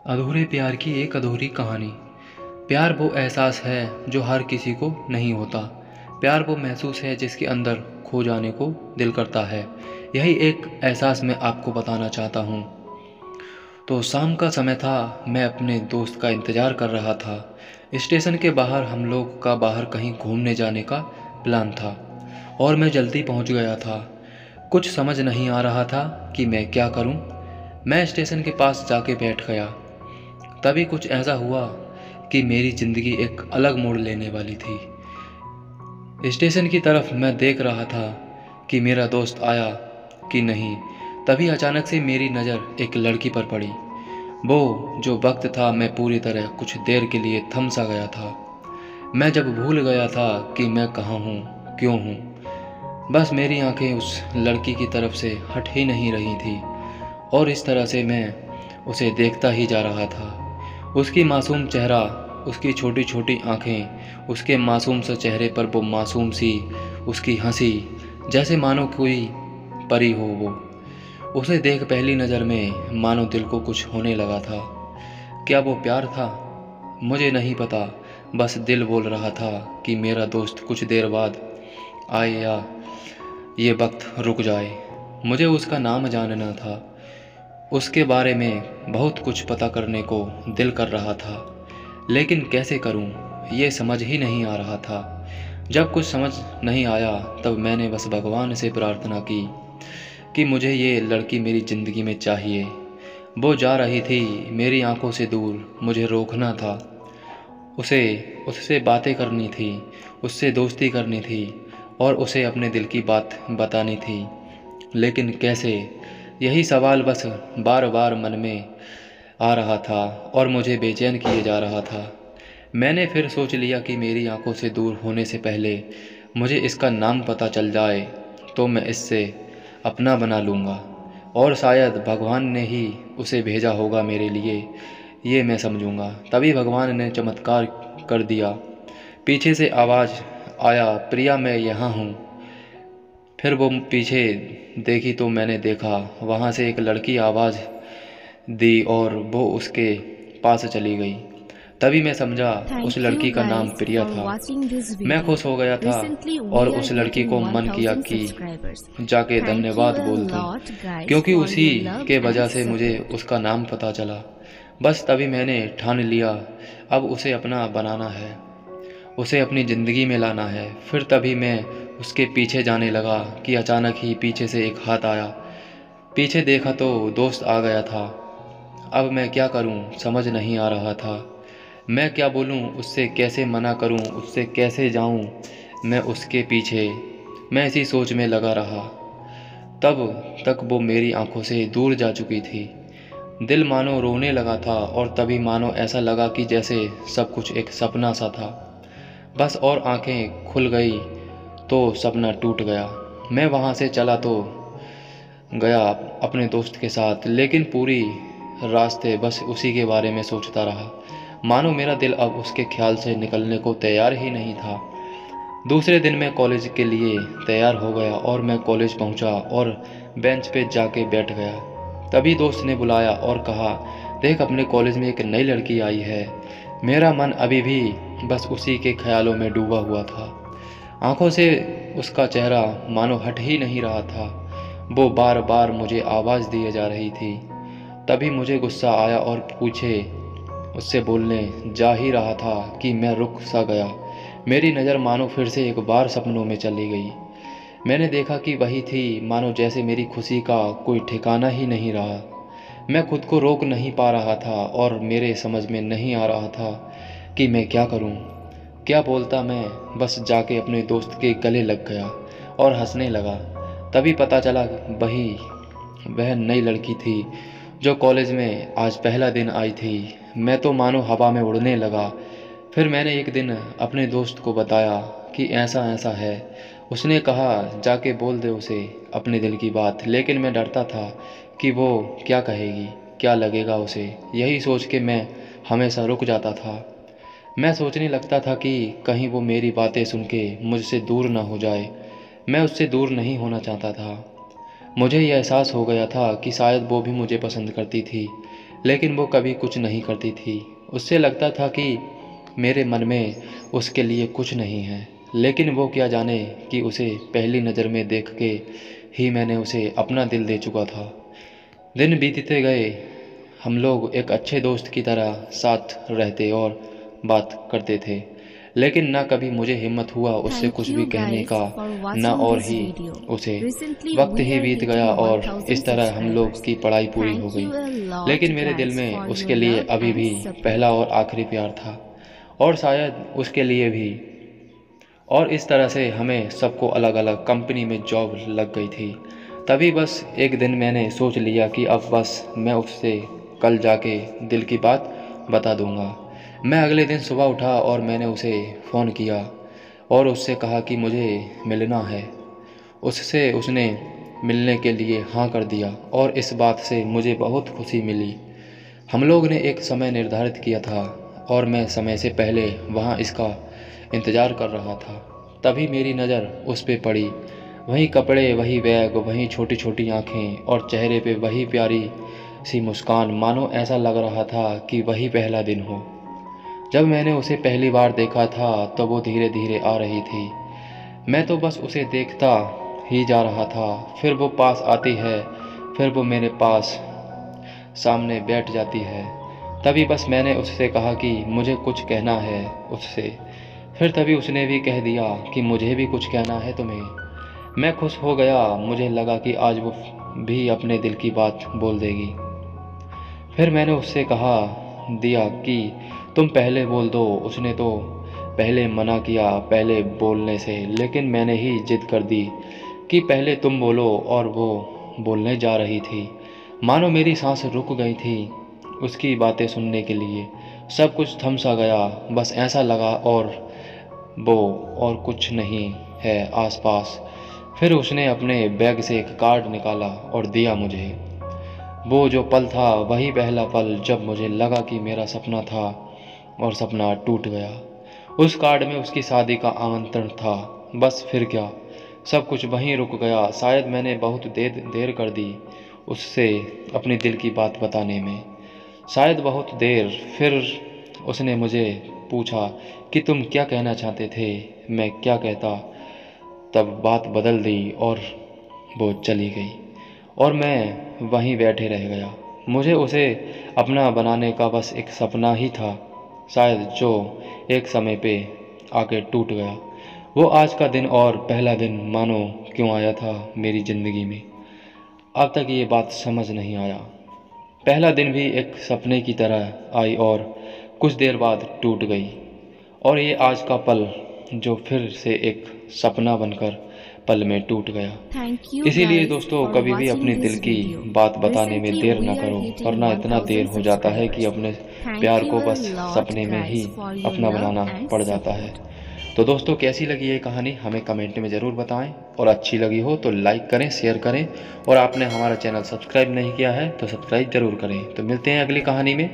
अधूरे प्यार की एक अधूरी कहानी। प्यार वो एहसास है जो हर किसी को नहीं होता। प्यार वो महसूस है जिसके अंदर खो जाने को दिल करता है। यही एक एहसास मैं आपको बताना चाहता हूँ। तो शाम का समय था, मैं अपने दोस्त का इंतज़ार कर रहा था। स्टेशन के बाहर हम लोग का बाहर कहीं घूमने जाने का प्लान था और मैं जल्दी पहुँच गया था। कुछ समझ नहीं आ रहा था कि मैं क्या करूँ। मैं स्टेशन के पास जाके बैठ गया। तभी कुछ ऐसा हुआ कि मेरी ज़िंदगी एक अलग मोड़ लेने वाली थी। स्टेशन की तरफ मैं देख रहा था कि मेरा दोस्त आया कि नहीं। तभी अचानक से मेरी नज़र एक लड़की पर पड़ी। वो जो वक्त था, मैं पूरी तरह कुछ देर के लिए थम सा गया था। मैं जब भूल गया था कि मैं कहाँ हूँ, क्यों हूँ। बस मेरी आंखें उस लड़की की तरफ से हट ही नहीं रही थी और इस तरह से मैं उसे देखता ही जा रहा था। उसकी मासूम चेहरा, उसकी छोटी छोटी आँखें, उसके मासूम से चेहरे पर वो मासूम सी उसकी हंसी, जैसे मानो कोई परी हो वो। उसे देख पहली नज़र में मानो दिल को कुछ होने लगा था। क्या वो प्यार था? मुझे नहीं पता। बस दिल बोल रहा था कि मेरा दोस्त कुछ देर बाद आए या ये वक्त रुक जाए। मुझे उसका नाम जानना था। उसके बारे में बहुत कुछ पता करने को दिल कर रहा था, लेकिन कैसे करूं, ये समझ ही नहीं आ रहा था। जब कुछ समझ नहीं आया तब मैंने बस भगवान से प्रार्थना की कि मुझे ये लड़की मेरी ज़िंदगी में चाहिए। वो जा रही थी मेरी आंखों से दूर, मुझे रोकना था। उसे उससे बातें करनी थी, उससे दोस्ती करनी थी और उसे अपने दिल की बात बतानी थी। लेकिन कैसे? यही सवाल बस बार बार मन में आ रहा था और मुझे बेचैन किए जा रहा था। मैंने फिर सोच लिया कि मेरी आंखों से दूर होने से पहले मुझे इसका नाम पता चल जाए तो मैं इससे अपना बना लूँगा और शायद भगवान ने ही उसे भेजा होगा मेरे लिए, ये मैं समझूँगा। तभी भगवान ने चमत्कार कर दिया। पीछे से आवाज़ आया, प्रिया मैं यहाँ हूँ। फिर वो पीछे देखी तो मैंने देखा वहाँ से एक लड़की आवाज़ दी और वो उसके पास चली गई। तभी मैं समझा उस Thank you लड़की का नाम guys प्रिया for था। watching this मैं video. खुश हो गया था Recently और we are उस लड़की hitting को मन किया 1000 कि subscribers. जाके Thank you धन्यवाद a बोल दूं, lot guys क्योंकि for उसी your love के and वजह से मुझे support. उसका नाम पता चला। बस तभी मैंने ठान लिया अब उसे अपना बनाना है, उसे अपनी ज़िंदगी में लाना है। फिर तभी मैं उसके पीछे जाने लगा कि अचानक ही पीछे से एक हाथ आया। पीछे देखा तो दोस्त आ गया था। अब मैं क्या करूं, समझ नहीं आ रहा था। मैं क्या बोलूं, उससे कैसे मना करूं, उससे कैसे जाऊं मैं उसके पीछे। मैं इसी सोच में लगा रहा। तब तक वो मेरी आंखों से दूर जा चुकी थी। दिल मानो रोने लगा था और तभी मानो ऐसा लगा कि जैसे सब कुछ एक सपना सा था। बस और आंखें खुल गई तो सपना टूट गया। मैं वहाँ से चला तो गया अपने दोस्त के साथ, लेकिन पूरी रास्ते बस उसी के बारे में सोचता रहा। मानो मेरा दिल अब उसके ख्याल से निकलने को तैयार ही नहीं था। दूसरे दिन मैं कॉलेज के लिए तैयार हो गया और मैं कॉलेज पहुंचा और बेंच पे जाके बैठ गया। तभी दोस्त ने बुलाया और कहा, देख अपने कॉलेज में एक नई लड़की आई है। मेरा मन अभी भी बस उसी के ख्यालों में डूबा हुआ था। आंखों से उसका चेहरा मानो हट ही नहीं रहा था। वो बार बार मुझे आवाज़ दिए जा रही थी। तभी मुझे गुस्सा आया और पूछे उससे बोलने जा ही रहा था कि मैं रुक सा गया। मेरी नज़र मानो फिर से एक बार सपनों में चली गई। मैंने देखा कि वही थी, मानो जैसे मेरी खुशी का कोई ठिकाना ही नहीं रहा। मैं खुद को रोक नहीं पा रहा था और मेरे समझ में नहीं आ रहा था कि मैं क्या करूं। क्या बोलता मैं। बस जाके अपने दोस्त के गले लग गया और हंसने लगा। तभी पता चला वही वह नई लड़की थी जो कॉलेज में आज पहला दिन आई थी। मैं तो मानो हवा में उड़ने लगा। फिर मैंने एक दिन अपने दोस्त को बताया कि ऐसा ऐसा है। उसने कहा जाके बोल दे उसे अपने दिल की बात, लेकिन मैं डरता था कि वो क्या कहेगी, क्या लगेगा उसे। यही सोच के मैं हमेशा रुक जाता था। मैं सोचने लगता था कि कहीं वो मेरी बातें सुन के मुझसे दूर ना हो जाए। मैं उससे दूर नहीं होना चाहता था। मुझे यह एहसास हो गया था कि शायद वो भी मुझे पसंद करती थी। लेकिन वो कभी कुछ नहीं करती थी। उससे लगता था कि मेरे मन में उसके लिए कुछ नहीं है, लेकिन वो क्या जाने कि उसे पहली नज़र में देख के ही मैंने उसे अपना दिल दे चुका था। दिन बीतते गए, हम लोग एक अच्छे दोस्त की तरह साथ रहते और बात करते थे, लेकिन ना कभी मुझे हिम्मत हुआ उससे Thank कुछ भी you कहने guys का, for ना watching और this ही video. उसे। Recently वक्त we ही are बीत गया hitting और 1000 इस तरह हम लोग subscribers. की पढ़ाई पूरी हो Thank गई, you a lot लेकिन मेरे दिल guys में for उसके your लिए love अभी and भी support. पहला और आखिरी प्यार था, और शायद उसके लिए भी। और इस तरह से हमें सबको अलग अलग कंपनी में जॉब लग गई थी। तभी बस एक दिन मैंने सोच लिया कि अब बस मैं उससे कल जाके दिल की बात बता दूंगा। मैं अगले दिन सुबह उठा और मैंने उसे फ़ोन किया और उससे कहा कि मुझे मिलना है। उससे उसने मिलने के लिए हाँ कर दिया और इस बात से मुझे बहुत खुशी मिली। हम लोग ने एक समय निर्धारित किया था और मैं समय से पहले वहाँ इसका इंतज़ार कर रहा था। तभी मेरी नज़र उस पे पड़ी। वही कपड़े, वही बैग, वही छोटी छोटी आँखें और चेहरे पे वही प्यारी सी मुस्कान, मानो ऐसा लग रहा था कि वही पहला दिन हो जब मैंने उसे पहली बार देखा था। तो वो धीरे धीरे आ रही थी। मैं तो बस उसे देखता ही जा रहा था। फिर वो पास आती है, फिर वो मेरे पास सामने बैठ जाती है। तभी बस मैंने उससे कहा कि मुझे कुछ कहना है उससे। फिर तभी उसने भी कह दिया कि मुझे भी कुछ कहना है तुम्हें। मैं खुश हो गया। मुझे लगा कि आज वो भी अपने दिल की बात बोल देगी। फिर मैंने उससे कहा दिया कि तुम पहले बोल दो। उसने तो पहले मना किया पहले बोलने से, लेकिन मैंने ही जिद कर दी कि पहले तुम बोलो, और वो बोलने जा रही थी। मानो मेरी सांस रुक गई थी उसकी बातें सुनने के लिए। सब कुछ थम सा गया। बस ऐसा लगा और वो और कुछ नहीं है आसपास। फिर उसने अपने बैग से एक कार्ड निकाला और दिया मुझे। वो जो पल था वही पहला पल जब मुझे लगा कि मेरा सपना था और सपना टूट गया। उस कार्ड में उसकी शादी का आमंत्रण था। बस फिर क्या, सब कुछ वहीं रुक गया। शायद मैंने बहुत देर कर दी उससे अपनी दिल की बात बताने में, शायद बहुत देर। फिर उसने मुझे पूछा कि तुम क्या कहना चाहते थे। मैं क्या कहता। तब बात बदल दी और वो चली गई और मैं वहीं बैठे रह गया। मुझे उसे अपना बनाने का बस एक सपना ही था शायद, जो एक समय पे आके टूट गया। वो आज का दिन और पहला दिन मानो क्यों आया था मेरी ज़िंदगी में, अब तक ये बात समझ नहीं आया। पहला दिन भी एक सपने की तरह आई और कुछ देर बाद टूट गई, और ये आज का पल जो फिर से एक सपना बनकर पल में टूट गया। Thank you इसीलिए guys दोस्तों, for कभी भी watching अपने दिल this की video. बात बताने में Recently देर ना we are करो, hitting वरना इतना देर 1000 हो जाता है कि subscribers. अपने Thank प्यार you को a बस lot सपने में ही guys for your अपना love बनाना and पड़ जाता है। support. तो दोस्तों, कैसी लगी ये कहानी हमें कमेंट में ज़रूर बताएं, और अच्छी लगी हो तो लाइक करें, शेयर करें, और आपने हमारा चैनल सब्सक्राइब नहीं किया है तो सब्सक्राइब ज़रूर करें। तो मिलते हैं अगली कहानी में।